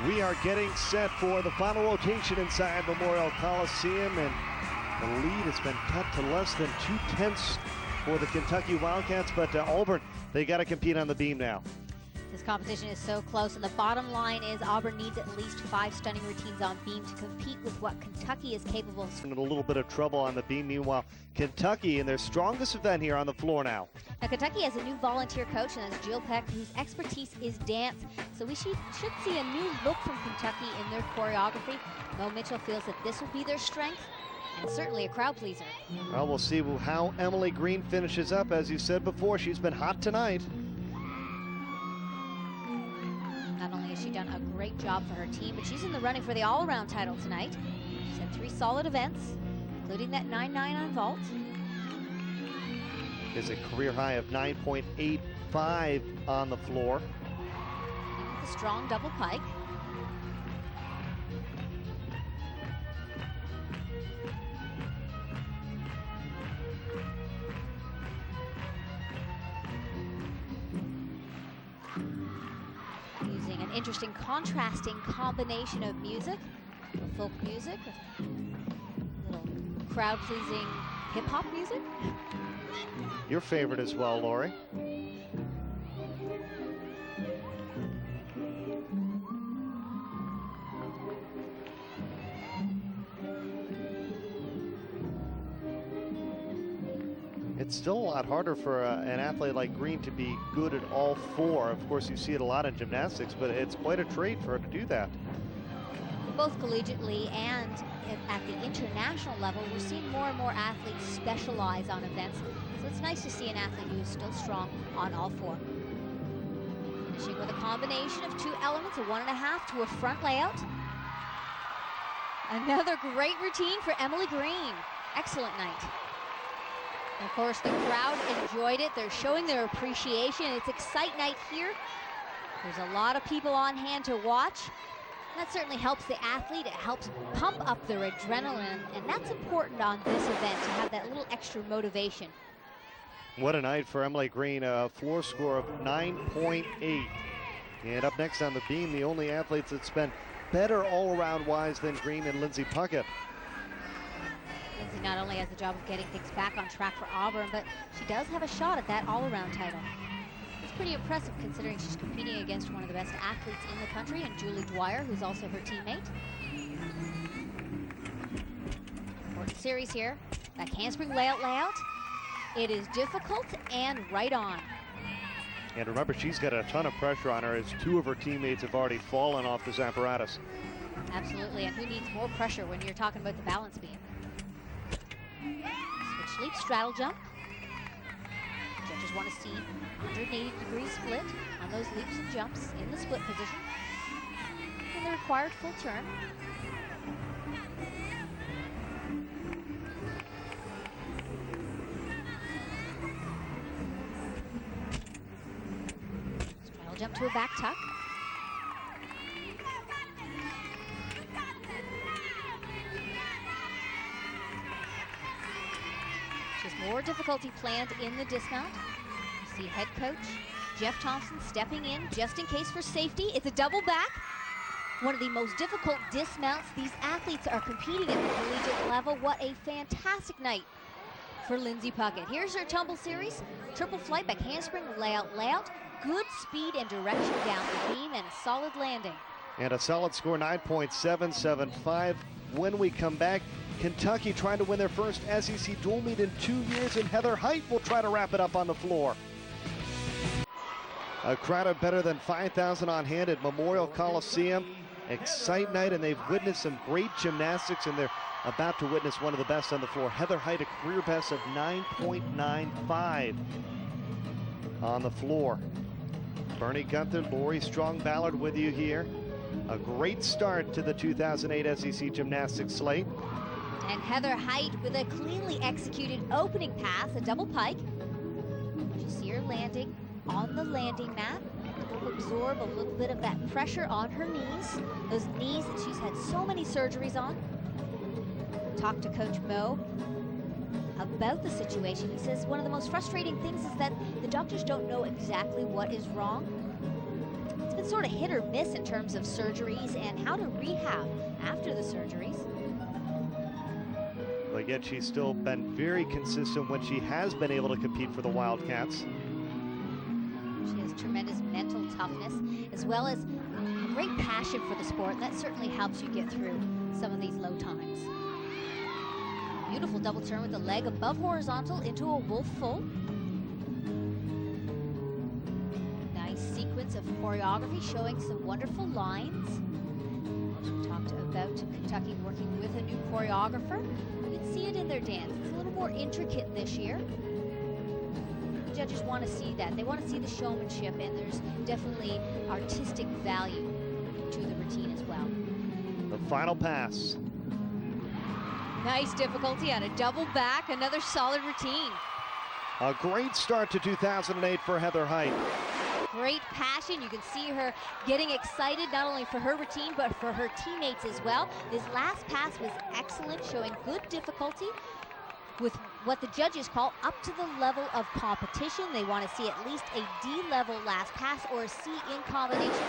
We are getting set for the final rotation inside Memorial Coliseum, and the lead has been cut to less than 2/10 for the Kentucky Wildcats, but Auburn, they got to compete on the beam now. This competition is so close, and the bottom line is Auburn needs at least 5 stunning routines on beam to compete with what Kentucky is capable of. In a little bit of trouble on the beam. Meanwhile, Kentucky in their strongest event here on the floor now. Now, Kentucky has a new volunteer coach, and that's Jill Peck, whose expertise is dance. So we should see a new look from Kentucky in their choreography. Mo Mitchell feels that this will be their strength, and certainly a crowd pleaser. Well, we'll see how Emily Green finishes up. As you said before, she's been hot tonight. Not only has she done a great job for her team, but she's in the running for the all-around title tonight. She's had 3 solid events, including that 9.9 on vault. Is a career high of 9.85 on the floor. And with a strong double pike. Using an interesting contrasting combination of music, folk music, little crowd-pleasing hip-hop music. Your favorite as well, Lori. It's still a lot harder for an athlete like Green to be good at all 4. Of course, you see it a lot in gymnastics, but it's quite a trait for her to do that. Both collegiately and at the international level, we're seeing more and more athletes specialize on events. So it's nice to see an athlete who is still strong on all 4. Finishing with a combination of 2 elements, a 1.5 to a front layout. Another great routine for Emily Green. Excellent night. And of course, the crowd enjoyed it. They're showing their appreciation. It's Excite Night here. There's a lot of people on hand to watch. That certainly helps the athlete. It helps pump up their adrenaline, and that's important on this event, to have that little extra motivation. What a night for Emily Green, a floor score of 9.8. And up next on the beam, the only athletes that's been better all-around wise than Green and Lindsey Puckett. Lindsey not only has the job of getting things back on track for Auburn, but she does have a shot at that all-around title. It's pretty impressive considering she's competing against one of the best athletes in the country, and Julie Dwyer, who's also her teammate. Important series here. That handspring layout. It is difficult and right on. And remember, she's got a ton of pressure on her as 2 of her teammates have already fallen off this apparatus. Absolutely, and who needs more pressure when you're talking about the balance beam? Switch leap, straddle jump. Judges want to see 180-degree split on those leaps and jumps in the split position. And the required full turn. Straddle jump to a back tuck. More difficulty planned in the dismount. You see head coach Jeff Thompson stepping in just in case for safety. It's a double back. One of the most difficult dismounts. These athletes are competing at the collegiate level. What a fantastic night for Lindsey Puckett. Here's her tumble series. Triple flight back handspring, layout. Good speed and direction down the beam, and a solid landing. And a solid score, 9.775. When we come back, Kentucky trying to win their first SEC dual meet in 2 years, and Heather Hite will try to wrap it up on the floor. A crowd of better than 5,000 on hand at Memorial Coliseum. Excite Night, and they've witnessed some great gymnastics, and they're about to witness one of the best on the floor. Heather Hite, a career best of 9.95 on the floor. Bernie Gunther, Lori Strong-Ballard with you here. A great start to the 2008 SEC Gymnastics slate. And Heather Hite with a cleanly executed opening pass, a double pike. You see her landing on the landing mat. To absorb a little bit of that pressure on her knees. Those knees that she's had so many surgeries on. Talked to Coach Mo about the situation. He says one of the most frustrating things is that the doctors don't know exactly what is wrong. It's been sort of hit or miss in terms of surgeries and how to rehab after the surgeries. But yet she's still been very consistent when she has been able to compete for the Wildcats. She has tremendous mental toughness as well as a great passion for the sport, and that certainly helps you get through some of these low times. Beautiful double turn with the leg above horizontal into a wolf full. Nice sequence of choreography showing some wonderful lines. As we talked about Kentucky working with a new choreographer. You can see it in their dance. It's a little more intricate this year. The judges want to see that. They want to see the showmanship, and there's definitely artistic value to the routine as well. The final pass. Nice difficulty on a double back, another solid routine. A great start to 2008 for Heather Hite. Great passion. You can see her getting excited not only for her routine but for her teammates as well. This last pass was excellent, showing good difficulty with what the judges call up to the level of competition. They want to see at least a D level last pass or a C in combination.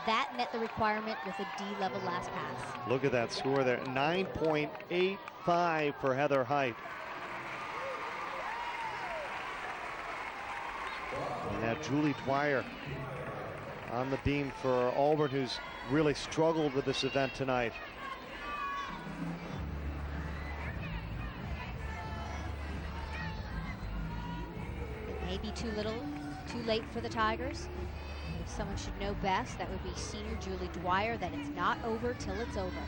That met the requirement with a D level last pass. Look at that score there, 9.85 for Heather Hite. And now Julie Dwyer on the beam for Auburn, who's really struggled with this event tonight. It may be too little, too late for the Tigers. If someone should know best, that would be senior Julie Dwyer, that it's not over till it's over.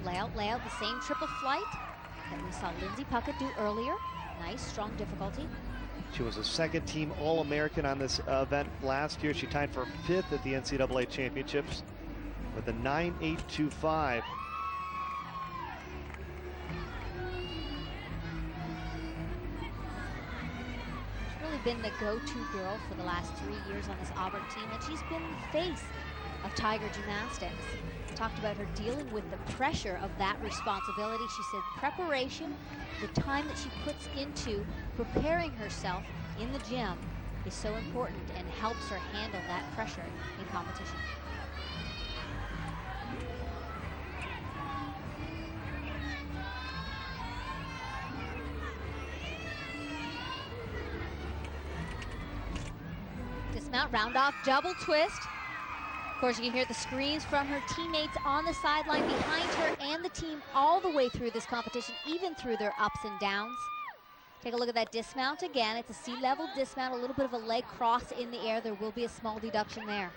Layout, the same triple flight that we saw Lindsey Puckett do earlier. Nice, strong difficulty. She was a second team All-American on this event last year. She tied for 5th at the NCAA championships with a 9.825. She's really been the go-to girl for the last 3 years on this Auburn team, and she's been the face of Tiger Gymnastics. Talked about her dealing with the pressure of that responsibility. She said preparation, the time that she puts into preparing herself in the gym is so important and helps her handle that pressure in competition. Dismount, round off, double twist. Of course, you can hear the screams from her teammates on the sideline behind her and the team all the way through this competition, even through their ups and downs. Take a look at that dismount again. It's a C-level dismount, a little bit of a leg cross in the air. There will be a small deduction there.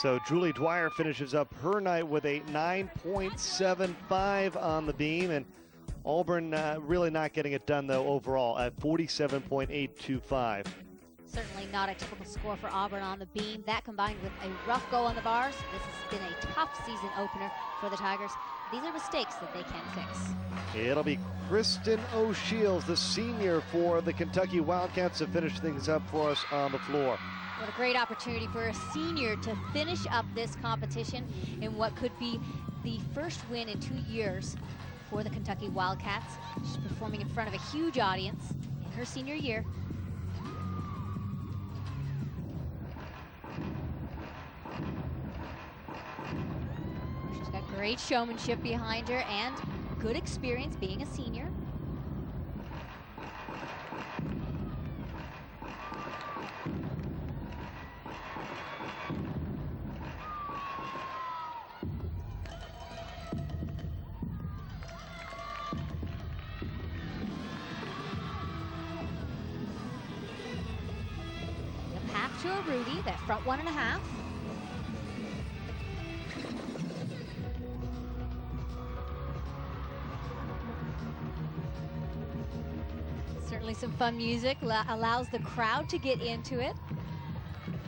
So Julie Dwyer finishes up her night with a 9.75 on the beam, and Auburn really not getting it done, though, overall at 47.825. Certainly not a typical score for Auburn on the beam. That combined with a rough go on the bars, this has been a tough season opener for the Tigers. These are mistakes that they can fix. It'll be Kristen O'Shields, the senior for the Kentucky Wildcats, to finish things up for us on the floor. What a great opportunity for a senior to finish up this competition in what could be the first win in 2 years for the Kentucky Wildcats. She's performing in front of a huge audience in her senior year. She's got great showmanship behind her and good experience being a senior. The path to a Rudy, that front 1.5. Certainly some fun music, allows the crowd to get into it.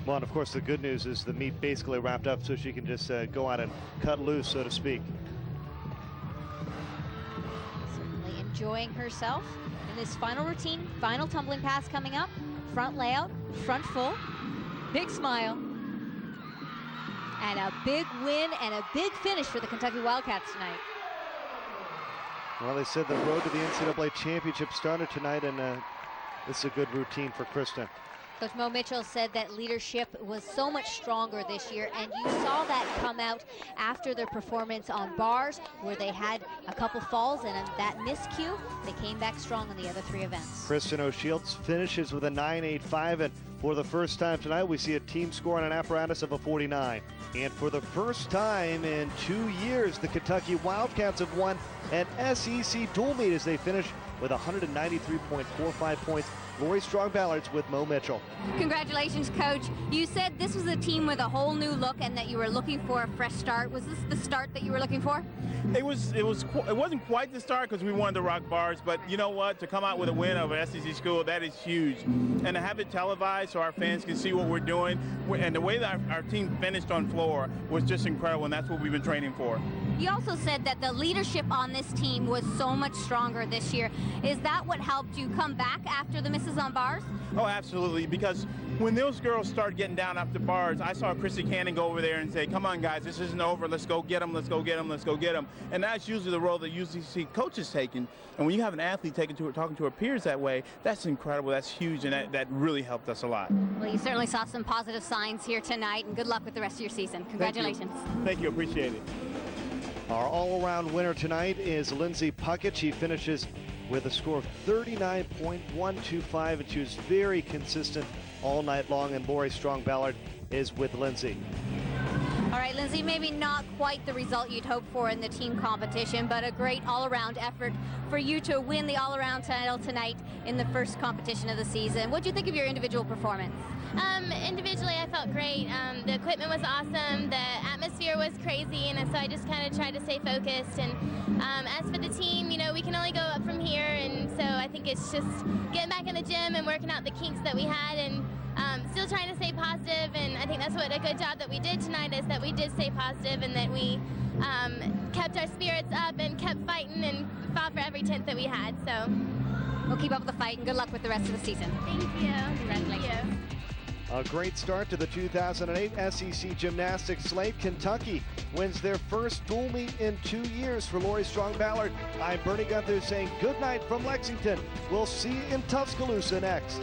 Well, and of course, the good news is the meet basically wrapped up, so she can just go out and cut loose, so to speak. Certainly enjoying herself in this final routine. Final tumbling pass coming up. Front layout, front full. Big smile. And a big win and a big finish for the Kentucky Wildcats tonight. Well, they said the road to the NCAA championship started tonight, and this is a good routine for Kristen. Coach Mo Mitchell said that leadership was so much stronger this year, and you saw that come out after their performance on bars, where they had a couple falls and that miscue. They came back strong in the other 3 events. Kristen O'Shields finishes with a 9.85, and for the first time tonight, we see a team score on an apparatus of a 49. And for the first time in 2 years, the Kentucky Wildcats have won an SEC dual meet as they finish with 193.45 points. Lori Strong-Ballard's with Mo Mitchell. Congratulations, Coach. You said this was a team with a whole new look and that you were looking for a fresh start. Was this the start that you were looking for? It wasn't quite the start because we wanted to rock bars, but you know what? To come out with a win over SEC school, that is huge. And to have it televised so our fans can see what we're doing, and the way that our team finished on floor was just incredible, and that's what we've been training for. You also said that the leadership on this team was so much stronger this year. Is that what helped you come back after the misses on bars? Oh, absolutely, because when those girls started getting down after bars, I saw Chrissy Cannon go over there and say, come on, guys, this isn't over. Let's go get them, let's go get them, let's go get them. And that's usually the role that UCC coaches taking. And when you have an athlete talking to her peers that way, that's incredible, that's huge, and that really helped us a lot. Well, you certainly saw some positive signs here tonight, and good luck with the rest of your season. Congratulations. Thank you, appreciate it. Our all-around winner tonight is Lindsey Puckett. She finishes with a score of 39.125, and she was very consistent all night long, and Lori Strong-Ballard is with Lindsey. All right, Lindsey, maybe not quite the result you'd hoped for in the team competition, but a great all-around effort for you to win the all-around title tonight in the first competition of the season. What do you think of your individual performance? Individually, I felt great. The equipment was awesome. The atmosphere was crazy, and so I just kind of tried to stay focused. And as for the team, you know, we can only go up from here, and so I think it's just getting back in the gym and working out the kinks that we had, and still trying to stay positive. And I think that's what a good job that we did tonight is that we did stay positive and that we kept our spirits up and kept fighting and fought for every tenth that we had. So we'll keep up the fight, and good luck with the rest of the season. thank you. Congratulations. Thank you. A great start to the 2008 SEC Gymnastics slate. Kentucky wins their first dual meet in 2 years for Lori Strong-Ballard. I'm Bernie Gunther saying good night from Lexington. We'll see you in Tuscaloosa next.